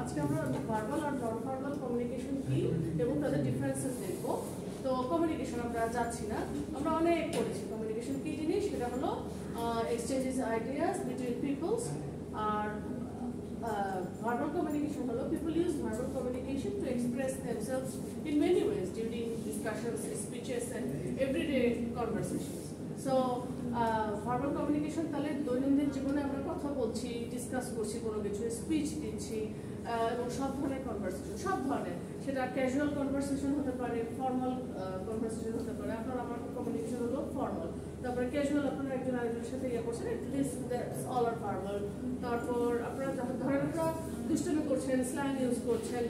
আজকে আমরা ভার্বাল আর নন verbal communication কি এবং তাদের ডিফারেন্সেস দেখব। তো কমিউনিকেশন আমরা যাচ্ছি না, আমরা অনেক পড়েছি কমিউনিকেশন কি জিনিস। সেটা হলো এক্সচেঞ্জেস আইডিয়াস বিটুইন পিপলস। আর verbal communication হলো people use verbal communication to express themselves in many ways during discussions, speeches and everyday conversations. So verbal communication তাহলে দৈনন্দিন জীবনে আমরা কথা বলছি, ডিসকাস করছি, কোনো কিছু স্পিচ দিচ্ছি এবং সব ধরনের কনভারসেশন, সব ধরনের, সেটা ক্যাজুয়াল কনভারসেশন হতে পারে, ফর্মাল কনভারসেশন হতে পারে। আপনার আমার কমিউনিকেশন হলো ফর্মাল, তারপরে ক্যাজুয়াল আপনারা একজন আরেকজনের সাথে ইয়ে করছেন, দ্যাটস অল আর ভার্বাল। তারপর আপনারা ধরেন আপনারা দুষ্টুমি করছেন, স্ল্যাং ইউজ করছেন,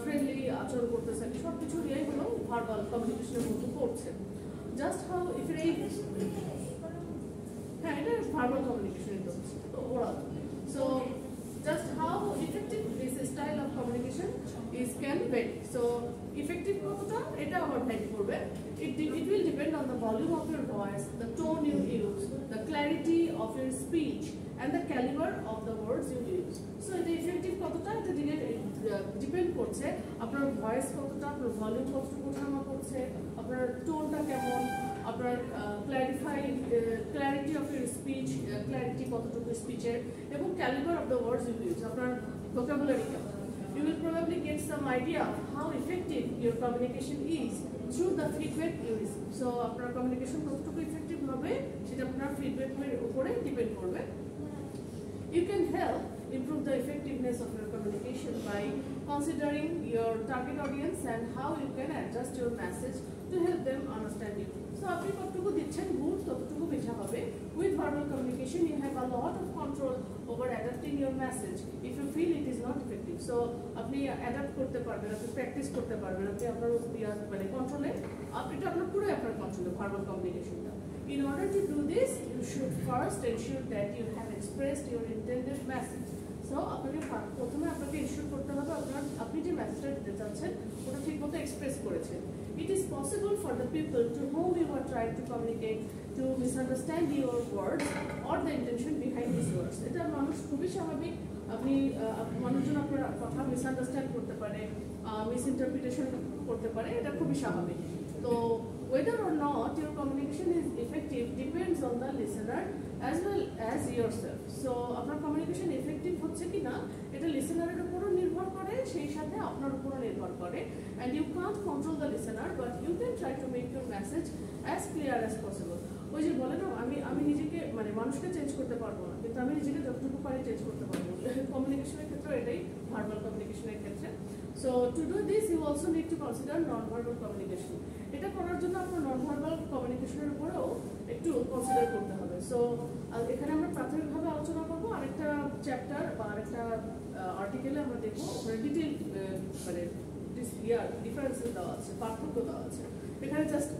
ফ্রেন্ডলি আচরণ করতেছেন, সব কিছু নিয়েই হলো ভার্বাল কমিউনিকেশনের মধ্যে পড়ছেন। জাস্ট হাউ ইফেক্টিভ, হ্যাঁ এটা ভার্বাল কমিউনিকেশন তো oral. So just how effective this style of communication is can vary. So effective কতটা এটা আবার ভ্যারি করবে। It will depend on the volume of your voice, the tone you use, the clarity of your speech and the caliber of the words you use. So এটা effective কতটা এটা depend করছে আপনার voice কতটা, আপনার volume কতটুকু ওঠানামা করছে, আপনার টোনটা কেমন, আপনার clarity of your speech, clarity কতটুকু স্পিচের, এবং calibre of the words you use, আপনার ভোকাবুলারি কেমন। You will probably get some idea of how effective your communication is through the feedback you receive. So আপনার কমিউনিকেশন কতটুকু effective হবে সেটা আপনার ফিডব্যাকের উপরে ডিপেন্ড করবে। You can help improve the effectiveness of your communication by considering your target audience and how you can adjust your message to help them understand you. So আপনি কতটুকু দিচ্ছেন গুড ততটুকু বেশি হবে। With verbal communication you have a lot of control over adapting your message if you feel it is not effective. So আপনি adapt করতে পারবেন, আপনি প্র্যাকটিস করতে পারবেন, আপনি আপনার মানে কন্ট্রোলে, এটা আপনার পুরোই আপনার কন্ট্রোলে verbal কমিউনিকেশনটা। In order to do this, you should first ensure that you have expressed your intended message. So আপনাকে প্রথমে আপনাকে এনশিওর করতে হবে আপনি যে মেসেজটা দিতে চাচ্ছেন ওটা ঠিকমতো এক্সপ্রেস করেছেন। It is possible for the people to whom you are trying to communicate to misunderstand your words or the intention behind these words. এটা মানুষ খুবই স্বাভাবিক, আপনি মানুষজন আপনার কথা মিসআন্ডারস্ট্যান্ড করতে পারে, মিসইন্টারপ্রিটেশন করতে পারে, এটা খুবই স্বাভাবিক। তো whether or not your communication is effective depends on the listener as well as yourself. So আপনার কমিউনিকেশন এফেক্টিভ হচ্ছে কিনা এটা লিসেনারের উপরও নির্ভর করে, সেই সাথে আপনার উপরও নির্ভর করে। And you can't control the listener, but you can try to make your message as clear as possible. ওই যে বলে না, আমি নিজেকে মানে মানুষকে চেঞ্জ করতে পারবো না, কিন্তু আমি নিজেকে যতটুকু পারি চেঞ্জ করতে পারবো। কমিউনিকেশনের ক্ষেত্রে এটাই, ভার্বাল কমিউনিকেশনের ক্ষেত্রে। So to do this you also need to consider non-verbal communication. এটা করার জন্য আপনার non-verbal communicationের উপরেও একটু কনসিডার করতে হবে। সো এখানে আমরা প্রাথমিকভাবে আলোচনা করবো, আরেকটা চ্যাপ্টার বা আরেকটা আর্টিকেলে আমরা দেখবো, ওখানে ডিটেইল মানে ডিফারেন্সেস দেওয়া আছে, পার্থক্য দেওয়া আছে। এখানে জাস্ট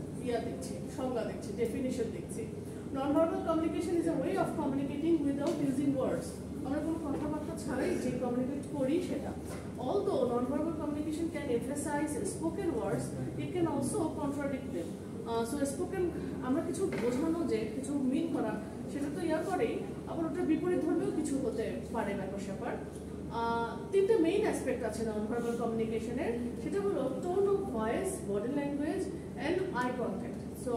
দেখছি, সংজ্ঞা দেখছি, ডেফিনিশন দেখছি। Non-verbal communication is a way of communicating without using words. আমরা কোনো কথাবার্তা ছাড়াই যে কমিউনিকেট করি সেটা। Although non-verbal communication can emphasize spoken words, it can also contradict them. So spoken আমরা কিছু বোঝানো, যে কিছু মিন করা, সেটা তো করেই, আবার ওটার বিপরীত ধর্মেও কিছু হতে পারে ব্যাপার স্যাপার। তিনটে মেইন অ্যাসপেক্ট আছে নন-ভার্বাল কমিউনিকেশনের, সেটা হলো tone of voice, body language and eye contact. So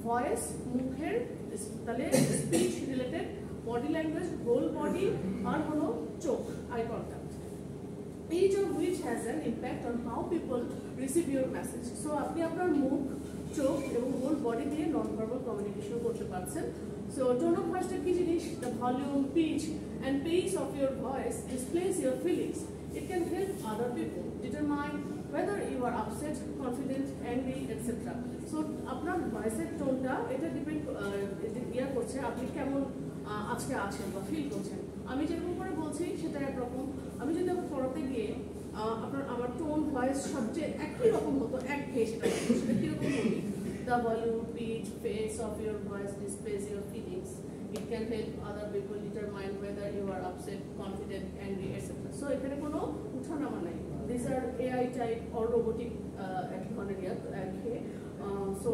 voice, মুখের, তাহলে speech related, body language, whole body, আর হলো চোখ, eye contact. Each of which has an impact on how people receive your message. So আপনি আপনার মুখ, চোখ এবং হোল বডি দিয়ে নন-ভার্বাল কমিউনিকেশন করতে পারছেন। So tone of voice কি জিনিস? The volume, pitch and pace of your voice displays your feelings. It can help other people determine whether you are upset, confident, angry, etc. So আপনার ভয়েসের টোনটা এটা depend করছে আপনি কেমন আজকে আছেন বা ফিল করছেন। আমি যেরকম করে বলছি সেটা একরকম, আমি যদি আমার পড়াতে গিয়ে আমার টোন ভয়েস সবচেয়ে একই রকম হতো, একঘেয়ে, সেটা কীরকম বলি? The volume, pitch, pace of your voice displays your feelings. It can help other people determine whether you are upset, confident, angry, etc. So এখানে কোনো উঠানামা নাই। These are AI type or robotic এক ধরনের একঘেয়ে। So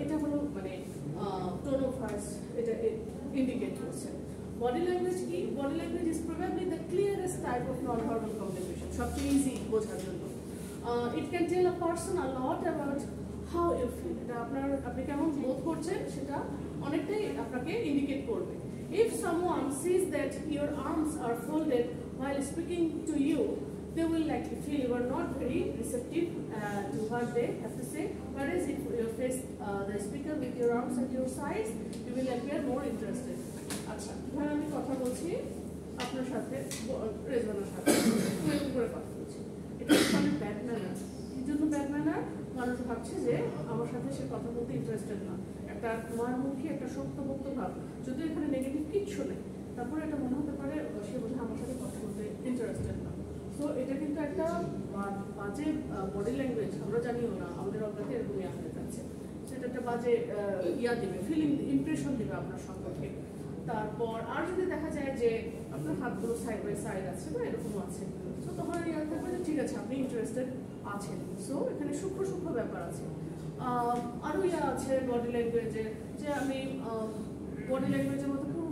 এটা হলো মানে টোন অফ ভয়েস, এটা ইন্ডিকেট করছে। Body language কি? Body language is probably the clearest type of non-verbal communication. সবচেয়ে easy বোঝার জন্য। It can tell a person a lot about how you feel. এটা আপনি কেমন বোধ করছেন সেটা অনেকটাই আপনাকে indicate করবে. If someone sees that your arms are folded while speaking to you, they will likely feel you are not very receptive to what they have to say. Whereas if you face the speaker with your arms at your sides, you will appear more interested. আচ্ছা, এখানে আমি কথা বলছি আপনার সাথে, রেজওয়ানের সাথে, এরকম করে কথা বলছি। এটা মানে ব্যাড ম্যানার। এই জন্য ব্যাড ম্যানার, মানুষ ভাবছে যে আমার সাথে সে কথা বলতে ইন্টারেস্টেড না। একটা মারমুখী, একটা শক্তপোক্ত ভাব, যদি এখানে নেগেটিভ কিচ্ছু নেই, তারপরে এটা মনে হতে পারে সে বোধহয় আমার সাথে কথা বলতে ইন্টারেস্টেড না। সো এটা কিন্তু একটা বাজে বডি ল্যাঙ্গুয়েজ, আমরা জানিও না, আমাদের অজ্ঞাতে এরকম ইয়া হয়ে যাচ্ছে। সেটা একটা বাজে ইয়া দিবে, ফিলিং ইমপ্রেশন দিবে আপনার সম্পর্কে। তারপর আর যদি দেখা যায় যে আপনার হাতগুলো সাইড বাই সাইড আছে বা এরকম আছে, সো তখন ইয়া থাকবে যে ঠিক আছে আপনি ইন্টারেস্টেড আছেন। সো এখানে সূক্ষ্ম সূক্ষ্ম ব্যাপার আছে। আরও ইয়া আছে বডি ল্যাঙ্গুয়েজে, যে আমি বডি ল্যাঙ্গুয়েজের মধ্যে খুব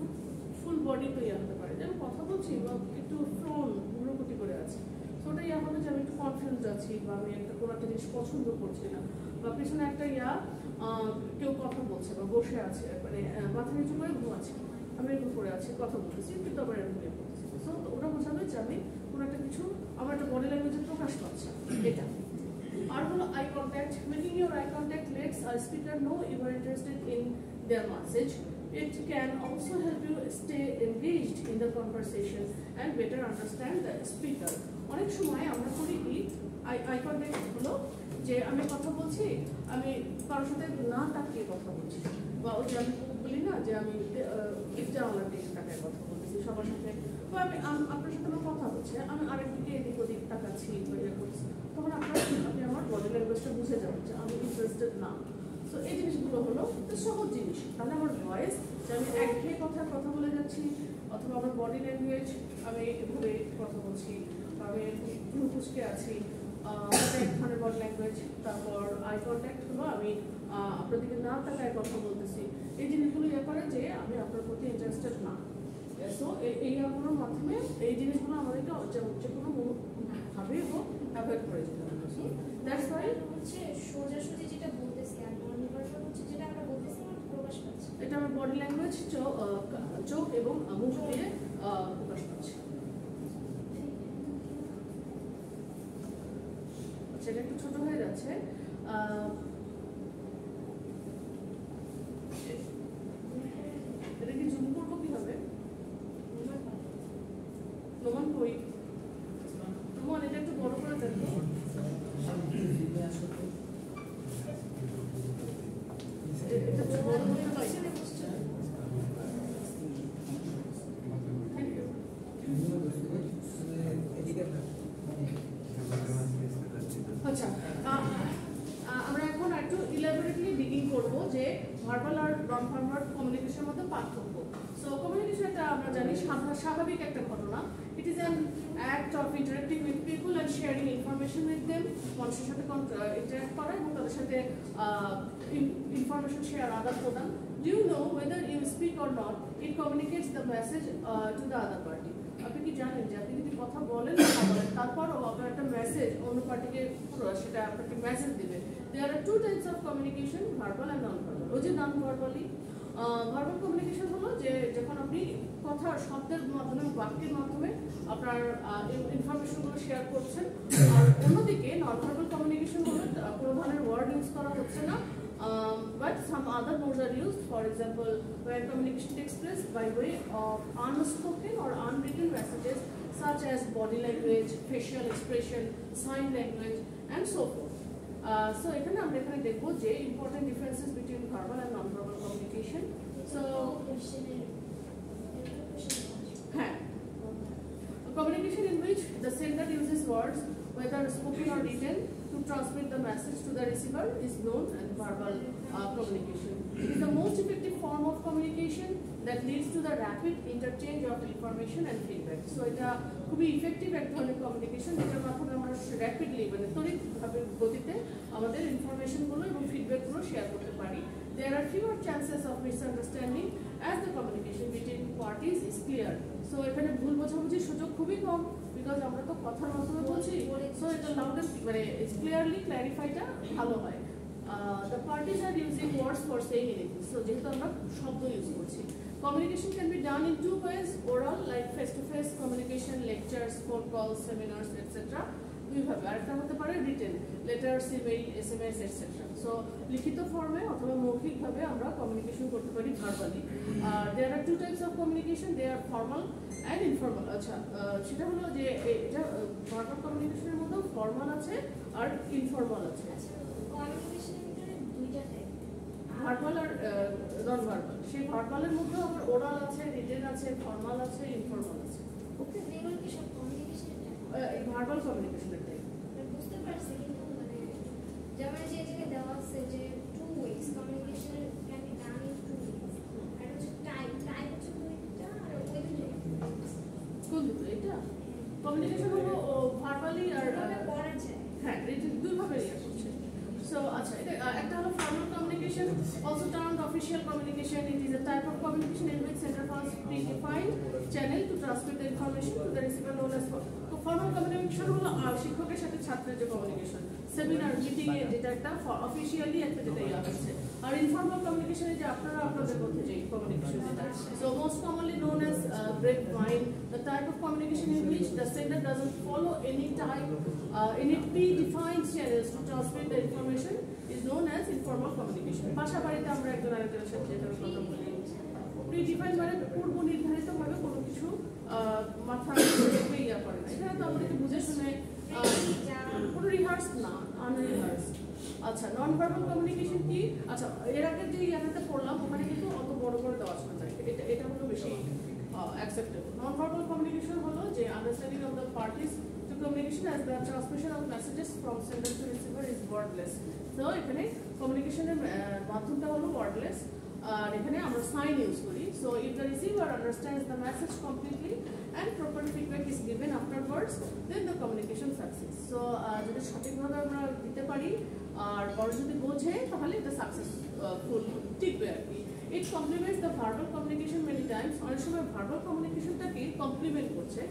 ফুল বডি তো ইয়া হতে পারে, যেমন কথা বলছি বা একটু ফ্রন ভ্রুকুটি করে আছে, সো ওটা ইয়া হবে যে আমি একটু কনফিউজ আছি বা আমি একটা কোনো একটা জিনিস পছন্দ করছি না, বা পিছনে একটা ইয়া কেউ কথা বলছে বা বসে আছে, মানে মাথা নিচু করে ঘুমাচ্ছে, আমি এরকম করে আছি কথা বলতেছি কিন্তু আবার এরকম ইয়ে করতেছি। সো ওটা বোঝাবে যে আমি কোনো একটা কিছু আমার একটা বডি ল্যাঙ্গুয়েজে প্রকাশ পাচ্ছে এটা। আর হলো eye contact. Making your eye contact lets a speaker know you are interested in their message. It can also help you stay engaged in the conversation and better understand the speaker. অনেক সময় আমরা করি কি, eye contact হলো যে আমি কথা বলছি, আমি কারোর সাথে না তাকিয়ে কথা বলছি, বা ওই যে আমি বলি না যে আমি একটা আমার দিকে তাকায় কথা বলতেছি সবার সাথে, বা আমি আপনার সাথে আমার কথা হচ্ছে, আমি আরেকদিকে এদিক ওদিক তাকাচ্ছি বা ইয়ে করছি, তখন আপনি আমার বডি ল্যাঙ্গুয়েজটা বুঝে যাবেন যে আমি ইন্টারেস্টেড না। সো এই জিনিসগুলো হলো সহজ জিনিস। তাহলে আমার ভয়েস, যে আমি একঘেয়ে কথা বলে যাচ্ছি, অথবা আমার বডি ল্যাঙ্গুয়েজ আমি এভাবে কথা বলছি, আমি মুখুচকে আছি, এক ধরনের বডি ল্যাঙ্গুয়েজ। তারপর আই কন্ট্যাক্ট হলো আমি আপনার দিকে না তাকায় কথা বলতেছি। এই জিনিসগুলো ইয়ে করে যে আমি আপনার প্রতি ইন্টারেস্টেড না। সো এই আমগুলোর মাধ্যমে এই জিনিসগুলো আমাদেরকে যে কোনো ভাবেই হোক অ্যাভয়েড করে যেতে হবে। সো দ্যাটস ওয়াই হচ্ছে সোজাসুজি যেটা বলতেছি আর নন-ভার্বাল হচ্ছে যেটা আমরা বলতেছি আমরা প্রকাশ পাচ্ছি, এটা আমার বডি ল্যাঙ্গুয়েজ, চোখ এবং মুখ দিয়ে প্রকাশ পাচ্ছে। সেটা একটু ছোট হয়ে যাচ্ছে। এটা কি জুম করবো কিভাবে? নোমান কই? নোমান এটা একটু বড় করে দেখো। এটা বড় করতে পারি। আচ্ছা, আমরা এখন একটু ইলাবোরেটলি ডিগিং করব যে ভার্বাল আর নন ভার্বাল কমিউনিকেশনের মধ্যে পার্থক্য। সো কমিউনিকেশন এটা আমরা জানি স্বাভাবিক একটা ঘটনা। ইট is an act of interacting with people and sharing information with them. মানুষের সাথে ইন্টারেক্ট করা এবং তাদের সাথে information share আদান প্রদান. Do you know whether you speak or not, it communicates the message to the other party. আপনি কি জানেন যে আপনি যদি কথা বলেন না বলেন তারপরও আপনার একটা মেসেজ অন্য পার্টিকে সেটা আপনাকে মেসেজ দিবে. There are two types of communication, verbal and non-verbal. ওই যে non-verbally ভার্বাল কমিউনিকেশন হলো যে যখন আপনি কথা শব্দের মাধ্যমে বাক্যের মাধ্যমে আপনার ইনফরমেশনগুলো শেয়ার করছেন, আর অন্যদিকে নন ভার্বাল কমিউনিকেশন হলো কোনো ধরনের ওয়ার্ড ইউজ করা হচ্ছে না, but some other modes are used. For example, where communication takes place by way of unspoken or unwritten messages such as body language, facial expression, sign language and so forth. So এখানে আমরা দেখব যে important differences between verbal and non-verbal communication. So communication in which the sender uses words, whether spoken or written, to transmit the message to the receiver is known as verbal communication. It is the most effective form of communication that leads to the rapid interchange of information and feedback. So এটা খুবই effective এক ধরনের communication যেটার মাধ্যমে আমরা rapidly মানে তড়িৎভাবে গতিতে আমাদের ইনফরমেশনগুলো এবং ফিডব্যাকগুলো শেয়ার করতে পারি. There are fewer chances of misunderstanding as the communication between parties is clear. So এখানে ভুল বোঝাবুঝির সুযোগ খুবই কম, বিকজ আমরা তো কথার মাধ্যমে বলছি। সো এটা লাউডের মানে ক্লিয়ারলি ক্ল্যারিফাইটা ভালো হয়। The parties are using words for saying anything. So যেহেতু আমরা শব্দ ইউজ করছি, communication can be done in two ways: oral, like face-to-face communication, lectures, phone calls, seminars, etc. দুইভাবে। আরেকটা হতে পারে written, letters, email, SMS, etc. So লিখিত ফর্মে অথবা মৌখিকভাবে আমরা কমিউনিকেশন করতে পারি verbally. There are two types of communication. They are formal and informal. আচ্ছা, সেটা হলো যে এটা ভার্বাল কমিউনিকেশনের মধ্যে ফর্মাল আছে আর ইনফর্মাল আছে। কমিউনিকেশনের ভিতরে দুইটা টাইপ, ভার্বাল আর নন ভার্বাল। সেই ভার্বালের মধ্যে আবার ওরাল আছে, রিটেন আছে, ফর্মাল আছে, ইনফর্মাল আছে। ওকে, এগুলো কি সব কমিউনিকেশনের টাইপ? এই ভার্বাল কমিউনিকেশনের টাইপ বুঝতে পারছি, কিন্তু মানে যেমন যে জায়গায় দেওয়া আছে যে two ways communication can be done in two ways, আর হচ্ছে টাইপ হচ্ছে দুইটা, আর ওই দুটো কোন দুটো? এটা কমিউনিকেশন হলো ভার্বালি আর করা যায়। হ্যাঁ, রিটেন দুইভাবেই আসছে। So, এটা একটা হলো formal communication, also termed official communication. It is a type of communication in which sender follows predefined channel to transmit the information to the receiver known as formal communication হলো শিক্ষকের সাথে ছাত্রের যে communication, seminar meeting এ যেটা একটা officially একটা যেটা ইয়া হচ্ছে। আর ইনফর্মাল কমিউনিকেশনে যে আপনারা আপনাদের মধ্যে যে কমিউনিকেশন যেটা, so most commonly known as grapevine, the type of communication in which the sender doesn't follow any predefined channels to transmit the information is known as informal communication. ভাষা বাড়িতে আমরা একজন আরেকজনের সাথে যেটার কথা বলি, প্রিডিফাইন্ড মানে পূর্ব নির্ধারিত ভাবে কোনো কিছু মাথা রেখে ইয়া করে না। এখানে তো আমাদেরকে বুঝে শুনে কোনো রিহার্স না, আনরিহার্স। আচ্ছা, নন ভার্বাল কমিউনিকেশন কি? আচ্ছা, এর আগে যে ইয়াটাতে পড়লাম ওখানে কিন্তু অত বড় বড় দেওয়া ছিল না, এটা হলো বেশি অ্যাকসেপ্টেবল। নন ভার্বাল কমিউনিকেশন হলো যে understanding of the parties two communication as the transmission of messages from sender to receiver is wordless. So এখানে কমিউনিকেশনের মাধ্যমটা হলো wordless, আর এখানে আমরা সাইন ইউজ করি। So if the receiver understands the message completely and proper feedback is given afterwards, then the communication succeeds. So যদি সঠিকভাবে আমরা দিতে পারি আর পরে যদি বোঝে তাহলে এটা সাকসেসফুল টিকবে আর কি। It complements the verbal communication many times. অনেক সময় verbal communicationটাকে কমপ্লিমেন্ট করছে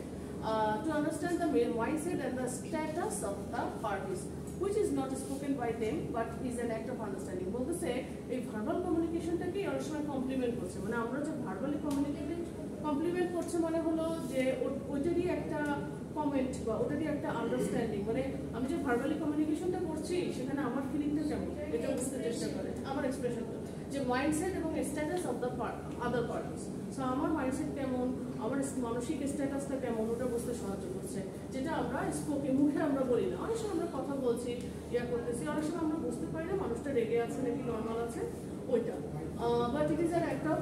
to understand the mindset and the status of the parties, which is not spoken by them but is an act of understanding. বলতেছে এই verbal কমিউনিকেশনটাকে অনেক সময় complement করছে, মানে আমরা যে ভার্বালি কমপ্লিমেন্ট করছে মানে হলো যে ওইটারই একটা কমেন্ট বা ওটারই একটা আন্ডারস্ট্যান্ডিং, মানে আমি যে ভার্বালি কমিউনিকেশনটা করছি সেখানে আমার ফিলিংটা কেমন এটা বুঝতে চেষ্টা করে, আমার এক্সপ্রেশনটা যে মাইন্ডসেট এবং status of the other parties. So আমার মাইন্ডসেট কেমন, আমার মানসিক স্ট্যাটাসটা কেমন ওটা বুঝতে সাহায্য করছে, যেটা আমরা মুখে আমরা বলি না। অনেক সময় আমরা কথা বলছি, ইয়া করতেছি, অনেক সময় আমরা বুঝতে পারি না মানুষটা রেগে আছে নাকি নর্মাল আছে, ওইটা। But it is an act of,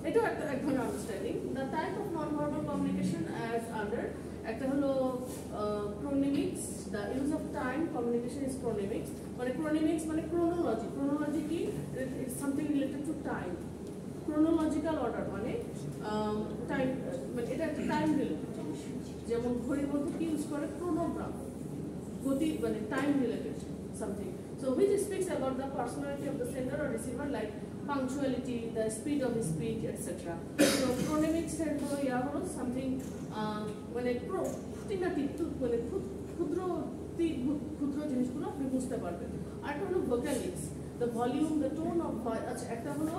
এটাও একটা এক ধরনের understanding. The type of non verbal communication as under, একটা হলো chronemics, the use of time communication is chronemics, মানে ক্রোনিমিক্স মানে ক্রোনোলজি। ক্রোনোলজি কি? It's something related to time. Chronological order মানে টাইম, মানে এটা একটা টাইম রিলেটেড জিনিস। যেমন ঘড়ির মধ্যে কি ইউজ করে? ক্রোনোগ্রাম, গতি মানে time related something. So which speaks about the personality of the sender or receiver, like punctuality, the speed of his speech, etc. So chronemics এর হলো ইয়া হলো সামথিং মানে খুঁটিনাটি মানে ক্ষুদ্র জিনিসগুলো আপনি বুঝতে পারবেন। আর একটা হলো ভোকালিক্স, the volume, the tone of voice. আচ্ছা, একটা হলো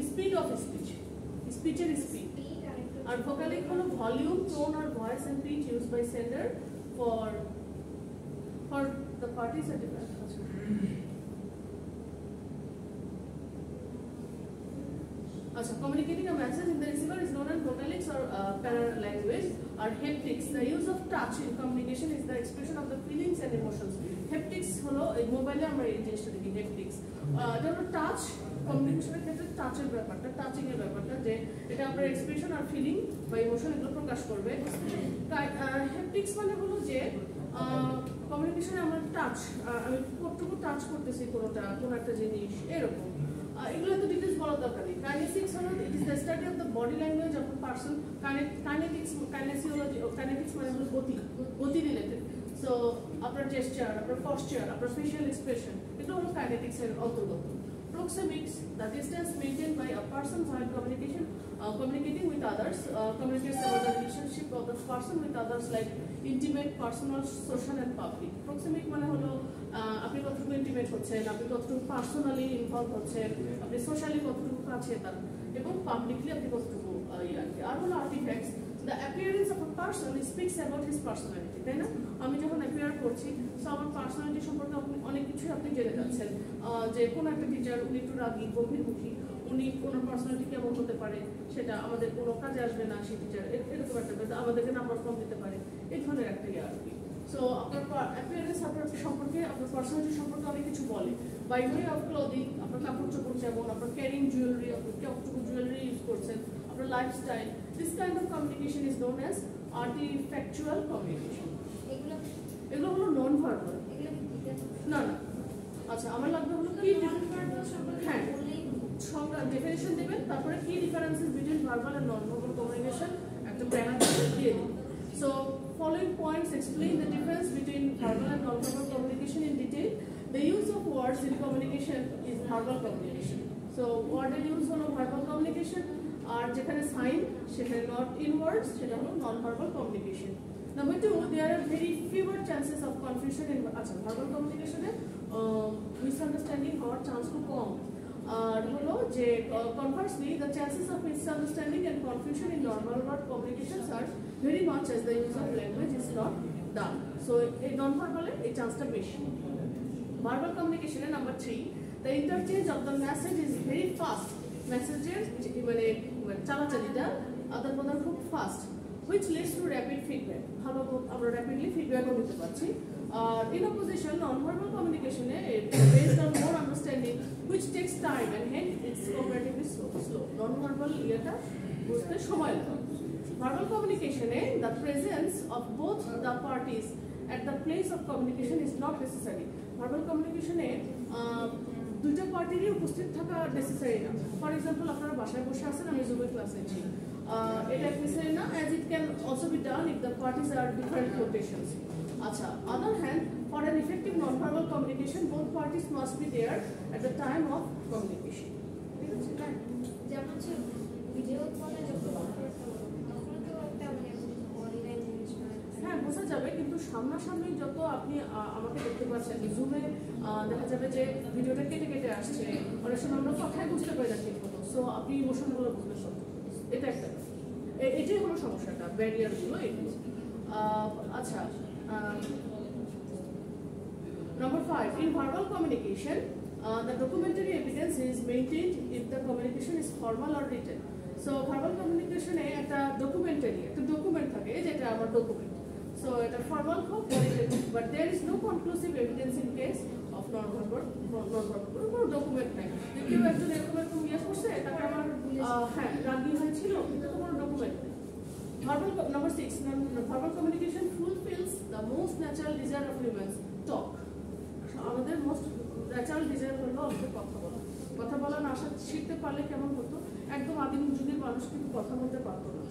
স্পিড অফ স্পিচ, স্পিচের স্পিড। আর ভোকালিক হলো ভলিউম, টোন আর voice and pitch use by sender for the parties are different. Also, communicating a message in the receiver is known as vocalics or paralanguage or haptics. The use of touch in communication is the expression of the feelings and emotions. Haptics হলো এই মোবাইলে আমরা এই জিনিসটা দেখি, haptics এটা হলো touch কমিউনিকেশনের ক্ষেত্রে, টাচের ব্যাপারটা, টাচিং এর ব্যাপারটা, যে এটা আমরা এক্সপ্রেশন আর ফিলিং বা ইমোশন এগুলো প্রকাশ করবে। হ্যাপটিক্স মানে হলো যে কমিউনিকেশনে আমরা টাচ, আমি কতটুকু টাচ করতেছি কোনো একটা জিনিস, এরকম এগুলো তো ডিটেলস বলার দরকার নেই। কাইনেসিক্স হলো it is the study of the body language of a person. Kinetics মানে হলো গতি রিলেটেড। সো আপনার জেস্চার, আপনার পশ্চার, আপনার ফেশিয়াল এক্সপ্রেশন, এগুলো হলো কাইনেটিক্স এর অন্তর্গত। Proxemics, the distance maintained by a person while communicating with others, communicates about the relationship of the person with others like intimate, personal, social and public. Proxemic মানে হলো আপনি কতটুকু intimate হচ্ছেন, আপনি কতটুকু পার্সোনালি ইনভলভ হচ্ছেন, আপনি সোশ্যালি কতটুকু কাছে তার, এবং পাবলিকলি আপনি কতটুকু আর হলো artefacts. The appearance of a person speaks about his personality, তাই না? আমি যখন অ্যাপিয়ার করছি সো আমার পার্সোনালিটি সম্পর্কে অনেক কিছুই আপনি জেনে যাচ্ছেন, যে কোনো একটা টিচার উনি একটু রাগী গম্ভীরমুখী, উনি কোনো পার্সোনালিটি কেমন হতে পারে সেটা আমাদের কোনো কাজে আসবে না, সেই টিচার এরকম একটা আমাদেরকে নাম্বার কম দিতে পারে, এই ধরনের একটা আর কি। সো আপনার অ্যাপিয়ারেন্স আপনার সম্পর্কে, আপনার পার্সোনালিটি সম্পর্কে অনেক কিছু বলে। বাই ওয়ে অফ ক্লোদিং, আপনার কাপড় চোপড় কেমন, আপনার ক্যারিং জুয়েলারি, আপনি কতটুকু জুয়েলারি ইউজ করছেন, আপনার lifestyle, this kind of communication is known as artifactual communication. এগুলো হলো নন ভার্বাল। না না, আচ্ছা আমার লাগবে হলো কি, হ্যাঁ সংজ্ঞা ডেফিনেশন দেবেন, তারপরে কি differences between verbal and non verbal communication একটা প্যারা দিয়ে দিন। So following points explain the difference between verbal and non-verbal communication in detail. The use of words in communication is verbal communication. So word use হলো verbal communication, আর যেখানে sign সেখানে not in words সেটা হলো non-verbal communication. Number 2, there are very fewer chances of confusion in verbal communication A misunderstanding হওয়ার chance খুব কম। আর হলো যে conversely the chances of misunderstanding and confusion in normal word communications are very much as the use of language is not done. So a non-verbal এই চান্সটা বেশি। Verbal communication number 3, the interchange of the message is very fast. Messages মানে চালাচালিটা আদান প্রদান খুব fast, which leads to rapid feedback. ভালো আমরা rapidly ফিডব্যাকও দিতে পারছি। In opposition, non-verbal communication based on more understanding, which takes time and hence it's comparatively slow. Non-verbal ইয়েটা বুঝতে সময় লাগে। Verbal communication the presence of both the parties at the place of communication is not necessary. Verbal communication দুইটা পার্টিরই উপস্থিত থাকা necessary না। For example আপনারা বাসায় বসে আছেন, আমি জুমের ক্লাস নিচ্ছি, এটা নেসেসারি না, as it can also be done if the parties are different locations. আচ্ছা, other hand, for an effective non-verbal communication, both parties must be there at the time of communication. ঠিক আছে? যেমন হচ্ছে video কলে যখন তখন তো একটা মানে অনলাইন জিনিস হ্যাঁ বোঝা যাবে, কিন্তু সামনাসামনি যত আপনি আমাকে দেখতে পাচ্ছেন, জুমে দেখা যাবে যে ভিডিওটা কেটে কেটে আসছে, অনেক সময় আমরা কথাই বুঝতে পারি না ঠিক মতো, সো আপনি ইমোশনগুলো বুঝতে সক্ষম, এটা একটা, এটাই হলো সমস্যাটা, ব্যারিয়ারগুলো এগুলো। আচ্ছা, number 5, in verbal communication the documentary evidence is maintained if the communication is formal or written. So verbal communication এ একটা ডকুমেন্টারি একটা ডকুমেন্ট থাকে, যেটা আমার ডকুমেন্ট, সো এটা ফর্মাল হোক but there is no conclusive evidence in case of non verbal কোনো document নাই। কেউ একজন এরকম ইয়ে করছে, তাকে আমার হ্যাঁ রাগি হয়েছিল, কিন্তু কোনো ডকুমেন্ট নেই। Number 6, verbal communication fulfills the most natural desire of humans, talk. আমাদের মোস্ট ন্যাচারাল ডিজায়ার হলো আমাদের কথা বলা না শিখতে পারলে কেমন হতো, একদম আদিম যুগের মানুষ কিন্তু কথা বলতে পারতো না,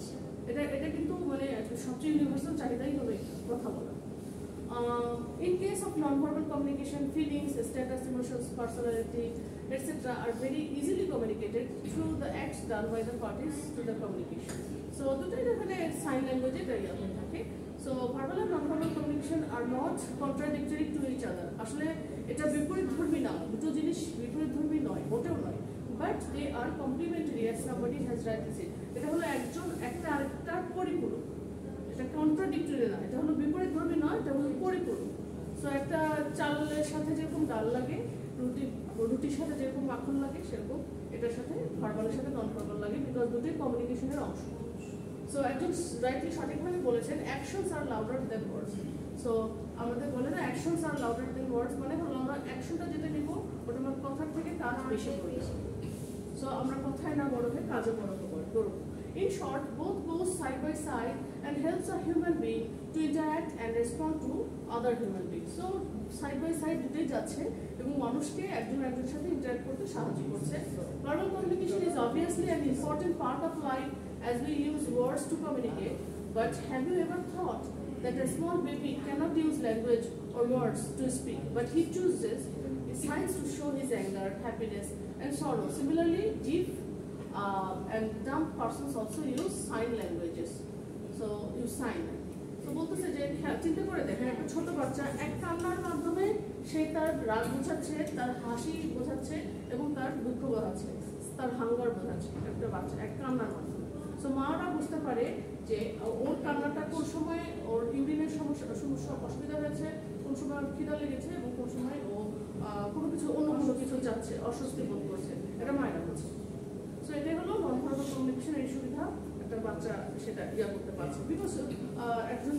এটা কিন্তু মানে সবচেয়ে ইউনিভার্সাল চাহিদাই হলো কথা বলা। In case of non-verbal communication, feelings, status, emotions, personality, etc. are very easily communicated through the acts done by the parties to the communication. So দুটোই এখানে সাইন ল্যাঙ্গুয়েজে দাঁড়িয়ে থাকে। So verbal and non-verbal communication are not contradictory to each other. আসলে এটা বিপরীতধর্মী না, দুটো জিনিস বিপরীতধর্মী নয়, মোটেও নয়, but they are complementary as somebody has rightly said. এটা হলো একটা আরেকটার পরিপূরক, এটা কন্ট্রাডিক্টরি না, এটা হলো বিপরীতধর্মী নয়, এটা হলো পরিপূরক। সো একটা চালের সাথে যেরকম ডাল লাগে, রুটির সাথে যেরকম মাখন লাগে, সেরকম এটার সাথে ভার্বালের সাথে নন ভার্বাল লাগে, বিকজ দুটোই কমিউনিকেশনের অংশ। সো একজন রাইটলি সঠিকভাবে বলেছেন, অ্যাকশনস আর লাউডার দ্যান ওয়ার্ডস। সো আমাদের বলে না অ্যাকশনস আর লাউডার দ্যান ওয়ার্ডস, মানে হলো আমরা অ্যাকশনটা যেটা নিব ওটা আমার কথার থেকে কাজ বেশি করবে। সো আমরা কথায় না বড় হয়ে কাজে বড় করব। In short, both goes side by side and helps a human being to interact and respond to other human beings. So side by side দুটোই যাচ্ছে এবং মানুষকে একজনের সাথে ইন্টারঅ্যাক্ট করতে সাহায্য করছে। Verbal communication is obviously an important part of life as we use words to communicate. But have you ever thought that a small baby cannot use language or words to speak, but he chooses signs to show his anger, happiness, and sorrow. Similarly, deaf and dumb persons also use sign languages. So use sign. So বলতেছে যে চিন্তা করে দেখেন একটা ছোট বাচ্চা এক কান্নার মাধ্যমে সে তার রাগ বোঝাচ্ছে, তার হাসি বোঝাচ্ছে এবং তার দুঃখ বোঝাচ্ছে, তার হাঙ্গার বোঝাচ্ছে একটা বাচ্চা এক কান্নার মাধ্যমে। সো মারা বুঝতে পারে যে ওর কান্নাটা কোন সময় ওর ইউরিনের সমস্যা অসুবিধা হয়েছে, কোন সময় ওর খিদা লেগেছে এবং কোন সময় ও কোনো কিছু অন্য কোনো কিছু যাচ্ছে, অস্বস্তি বোধ করছে, এটা মায়েরা বোঝে। সো এটাই হলো নন ভার্বাল কমিউনিকেশনের এই সুবিধা, একটা বাচ্চা সেটা করতে পারছে। বিকজ একজন